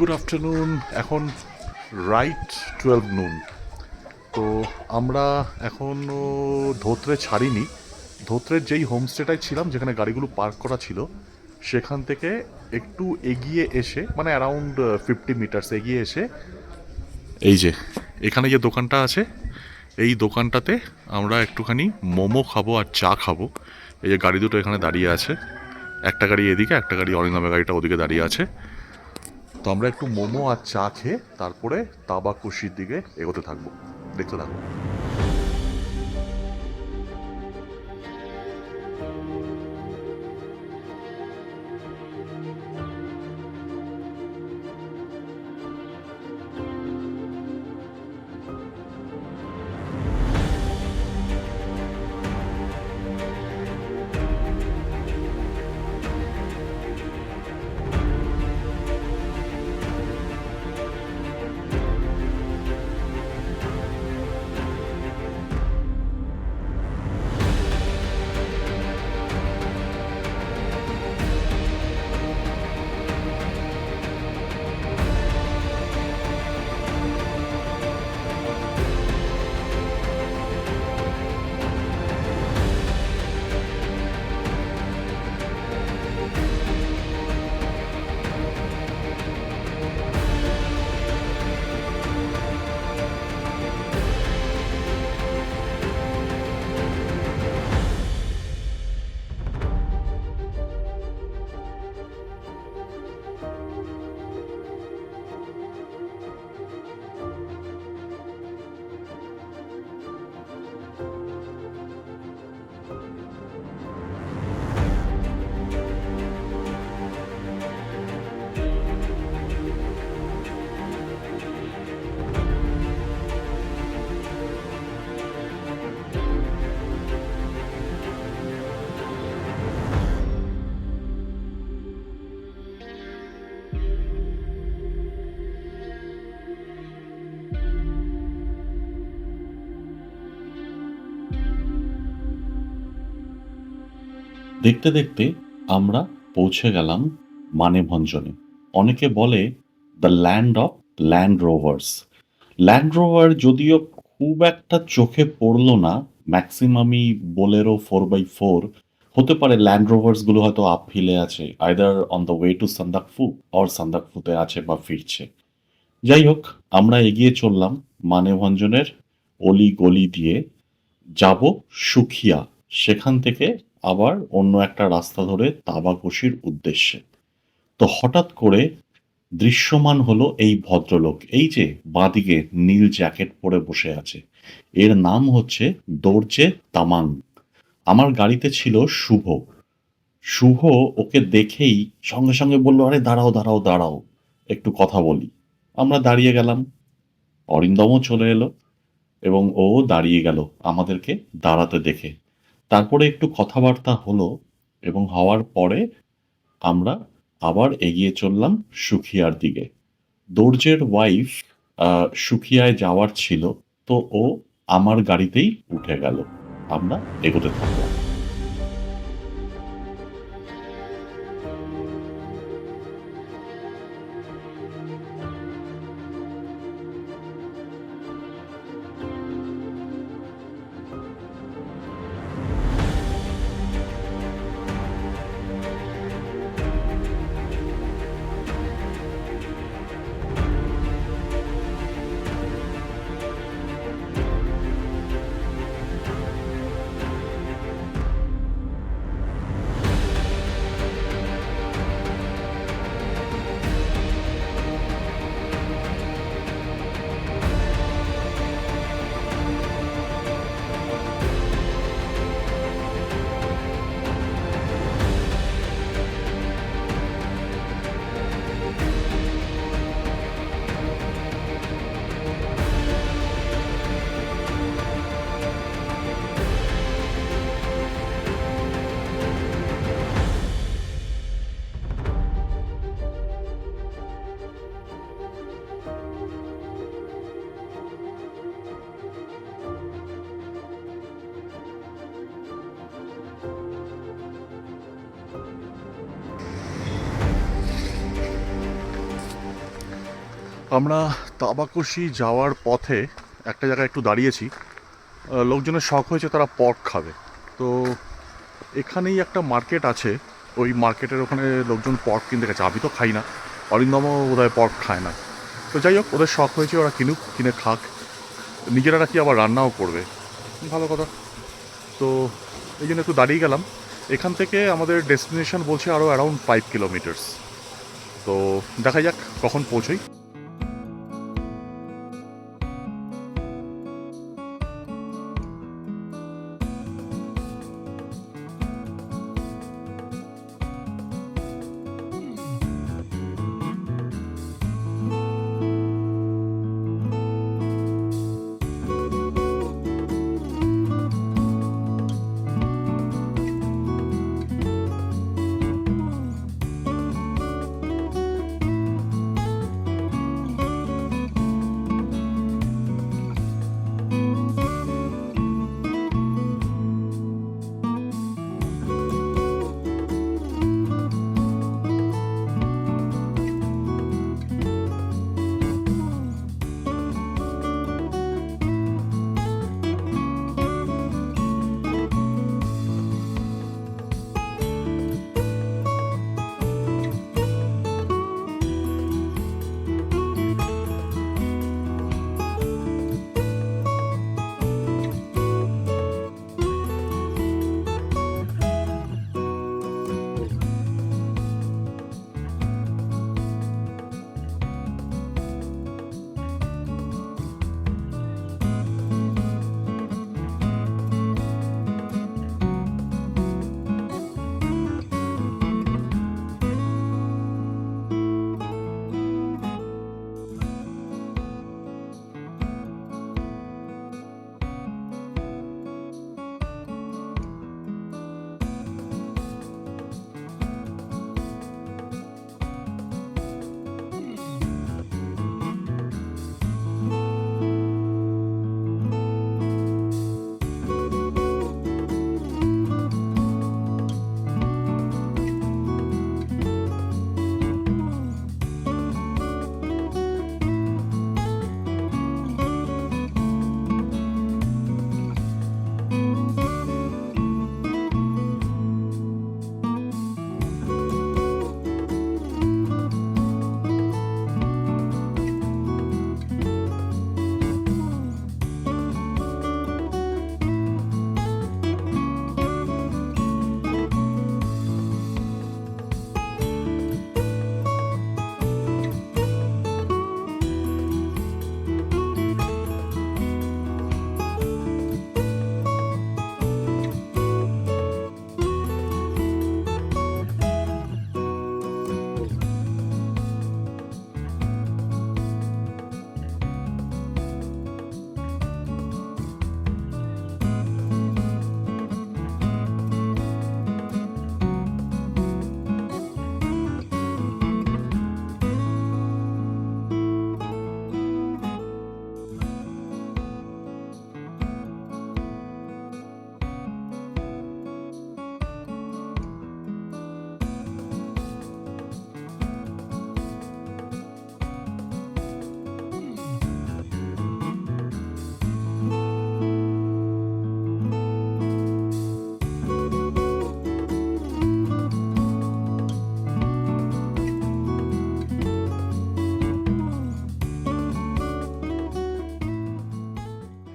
Good afternoon. এখন right 12 নুন। তো আমরা এখনও ধোত্রে ছাড়িনি। ধোত্রের যেই হোমস্টেটায় ছিলাম, যেখানে গাড়িগুলো পার্ক করা ছিল, সেখান থেকে একটু এগিয়ে এসে, মানে অ্যারাউন্ড 50 মিটার্স এগিয়ে এসে, এই যে এখানে যে দোকানটা আছে, এই দোকানটাতে আমরা একটুখানি মোমো খাবো আর চা খাবো। এই যে গাড়ি দুটো এখানে দাঁড়িয়ে আছে, একটা গাড়ি এদিকে, একটা গাড়ি অরিন্দমের গাড়িটা ওদিকে দাঁড়িয়ে আছে। তো আমরা একটু মোমো আর চা খেয়ে তারপরে তাবাকুশির দিকে এগোতে থাকবো। দেখতে থাকবো। দেখতে দেখতে আমরা পৌঁছে গেলাম মানেভঞ্জনে। অনেকে বলে the land of land rovers. Land rover যদিও খুব একটা চোখে পড়লো না, ম্যাক্সিমামই বোলেরো 4x4 হতে পারে। ল্যান্ড রোভার্স গুলো হয়তো আপ হিলে আছে, either on the way to Sandakphu or সান্দাকফুতে আছে বা ফিরছে। যাই হোক, আমরা এগিয়ে চললাম মানেভঞ্জনের অলি গলি দিয়ে, যাব সুখিয়া। সেখান থেকে আবার অন্য একটা রাস্তা ধরে তাবাকুশির উদ্দেশ্যে। তো হঠাৎ করে দৃশ্যমান হলো এই ভদ্রলোক, এই যে বাঁদিকে নীল জ্যাকেট পরে বসে আছে। এর নাম হচ্ছে দোরজে তামাং। আমার গাড়িতে ছিল শুভ। শুভ ওকে দেখেই সঙ্গে সঙ্গে বলল, আরে দাঁড়াও দাঁড়াও দাঁড়াও, একটু কথা বলি। আমরা দাঁড়িয়ে গেলাম। অরিন্দমও চলে এলো এবং ও দাঁড়িয়ে গেল আমাদেরকে দাঁড়াতে দেখে। তারপরে একটু কথাবার্তা হলো এবং হওয়ার পরে আমরা আবার এগিয়ে চললাম সুখিয়ার দিকে। দর্জের ওয়াইফ সুখিয়ায় যাওয়ার ছিল, তো ও আমার গাড়িতেই উঠে গেল। আমরা এগোতে থাকলাম। আমরা তাবাকশি যাওয়ার পথে একটা জায়গায় একটু দাঁড়িয়েছি। লোকজনের শখ হয়েছে তারা পর্ক খাবে। তো এখানেই একটা মার্কেট আছে, ওই মার্কেটের ওখানে লোকজন পর্ক কিনতে গেছে। আমি তো খাই না, অরিন্দমও বোধহয় পর্ক খায় না। তো যাই হোক, ওদের শখ হয়েছে, ওরা কিনুক, কিনে খাক, নিজেরা নাকি আবার রান্নাও করবে, ভালো কথা। তো এই জন্য একটু দাঁড়িয়ে গেলাম। এখান থেকে আমাদের ডেস্টিনেশন বলছে আরও অ্যারাউন্ড 5 কিলোমিটার্স। তো দেখা যাক কখন পৌঁছোই।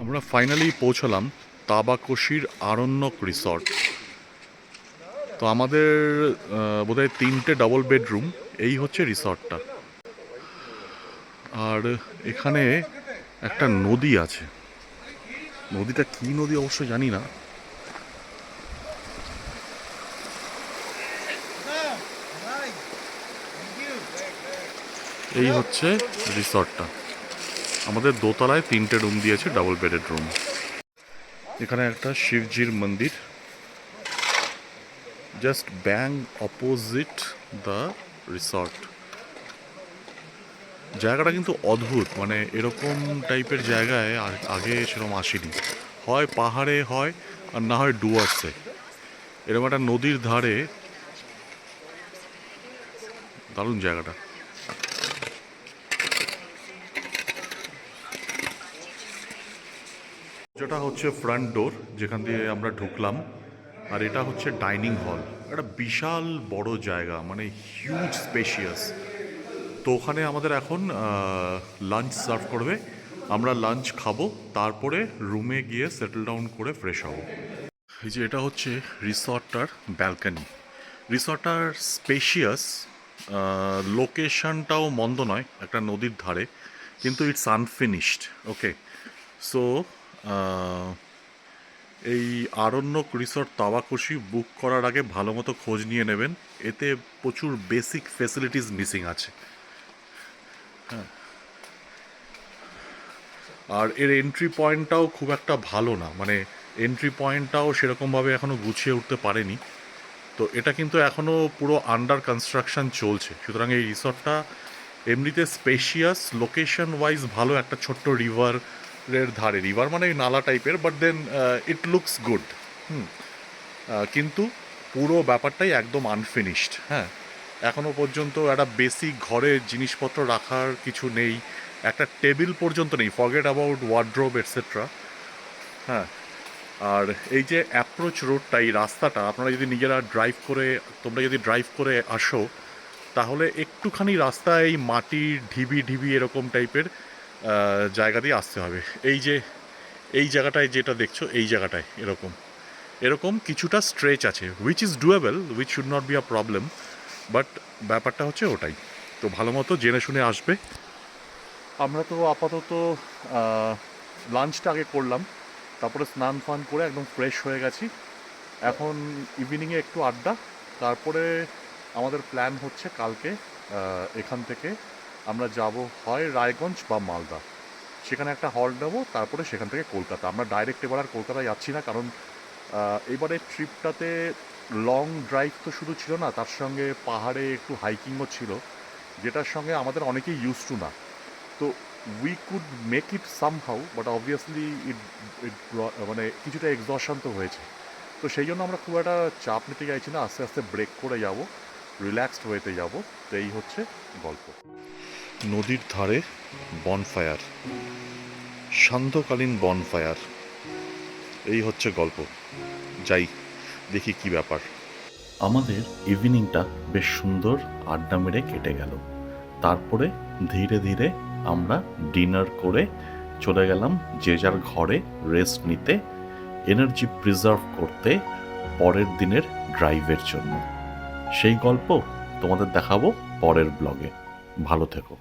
আমরা ফাইনালি পৌঁছলাম তাবাকশির আরণ্যক রিসর্ট। তো আমাদের বোধহয় 3টে ডাবল বেডরুম, এই হচ্ছে রিসর্টটা। আর এখানে একটা নদী আছে, নদীটা কি নদী অবশ্যই জানি না। এই হচ্ছে রিসর্টটা। আমাদের দোতলায় 3টে রুম দিয়েছে, ডাবল বেডেড রুম। এখানে একটা শিবজির মন্দির, just bang opposite the resort. জায়গাটা কিন্তু অদ্ভুত, মানে এরকম টাইপের জায়গায় আগে সেরকম আসেনি। হয় পাহাড়ে হয়, আর না হয় ডুয়ার্সে। এরকম একটা নদীর ধারে, দারুণ জায়গাটা। যেটা হচ্ছে ফ্রন্ট ডোর, যেখান দিয়ে আমরা ঢুকলাম। আর এটা হচ্ছে ডাইনিং হল। একটা বিশাল বড় জায়গা, মানে হিউজ স্পেশিয়াস। তো ওখানে আমাদের এখন লাঞ্চ সার্ভ করবে। আমরা লাঞ্চ খাবো, তারপরে রুমে গিয়ে সেটেল ডাউন করে ফ্রেশ হব। এই যে এটা হচ্ছে রিসর্টটার ব্যালকনি। রিসর্টটার স্পেশিয়াস, লোকেশনটাও মন্দ নয়, একটা নদীর ধারে, কিন্তু ইটস আনফিনিশড। ওকে, সো এই আরণ্যক রিসর্ট তাওয়াকুশি বুক করার আগে ভালো মতো খোঁজ নিয়ে নেবেন। এতে প্রচুর বেসিক ফেসিলিটিস মিসিং আছে। আর এর এন্ট্রি পয়েন্টটাও খুব একটা ভালো না, মানে এন্ট্রি পয়েন্টটাও সেরকমভাবে এখনও গুছিয়ে উঠতে পারেনি। তো এটা কিন্তু এখনও পুরো আন্ডার কনস্ট্রাকশন চলছে। সুতরাং এই রিসর্টটা এমনিতে স্পেশিয়াস, লোকেশন ওয়াইজ ভালো, একটা ছোট্ট রিভারের ধারে, রিভার মানে নালা টাইপের, but then it looks good. কিন্তু পুরো ব্যাপারটাই একদম আনফিনিশড। হ্যাঁ, এখনও পর্যন্ত একটা বেসিক ঘরে জিনিসপত্র রাখার কিছু নেই, একটা টেবিল পর্যন্ত নেই, ফরগেট অ্যাবাউট ওয়ার্ড্রোব এটসেট্রা। হ্যাঁ, আর এই যে অ্যাপ্রোচ রোডটা, এই রাস্তাটা আপনারা যদি নিজেরা তোমরা যদি ড্রাইভ করে আসো, তাহলে একটুখানি রাস্তা এই মাটির ঢিবি ঢিবি এরকম টাইপের জায়গা দিয়ে আসতে হবে। এই জায়গাটায় যেটা দেখছো, এই জায়গাটায় এরকম এরকম কিছুটা স্ট্রেচ আছে, which is doable, which should not be a problem. But ব্যাপারটা হচ্ছে ওটাই। তো ভালো মতো জেনে শুনে আসবে। আমরা তো আপাতত লাঞ্চটা আগে করলাম, তারপরে স্নান ফান করে একদম ফ্রেশ হয়ে গেছি। এখন ইভিনিংয়ে একটু আড্ডা, তারপরে আমাদের প্ল্যান হচ্ছে কালকে এখান থেকে আমরা যাব হয় রায়গঞ্জ বা মালদা, সেখানে একটা হল্ট নেবো, তারপরে সেখান থেকে কলকাতা। আমরা ডাইরেক্ট এবার আর কলকাতায় যাচ্ছি না, কারণ এবারের ট্রিপটাতে লং ড্রাইভ তো শুধু ছিল না, তার সঙ্গে পাহাড়ে একটু হাইকিংও ছিল, যেটার সঙ্গে আমাদের অনেকেই ইউজ টু না। তো we could make it somehow, but obviously it it মানে কিছুটা এক্সশন তো হয়েছে। তো সেই জন্য আমরা খুব একটা চাপ নিতে চাইছি না, আস্তে আস্তে ব্রেক করে যাব, রিল্যাক্সড ওয়েতে যাব। তো এই হচ্ছে গল্প। নদীর ধারে বনফায়ার, সান্ধ্যকালীন বনফায়ার, এই হচ্ছে গল্প। যাই দেখি কি ব্যাপার। আমাদের ইভিনিংটা বেশ সুন্দর আড্ডা মেরে কেটে গেল। তারপরে ধীরে ধীরে আমরা ডিনার করে চলে গেলাম যে যার ঘরে রেস্ট নিতে, এনার্জি প্রিজার্ভ করতে পরের দিনের ড্রাইভের জন্য। সেই গল্প তোমাদের দেখাবো পরের ব্লগে। ভালো থেকো।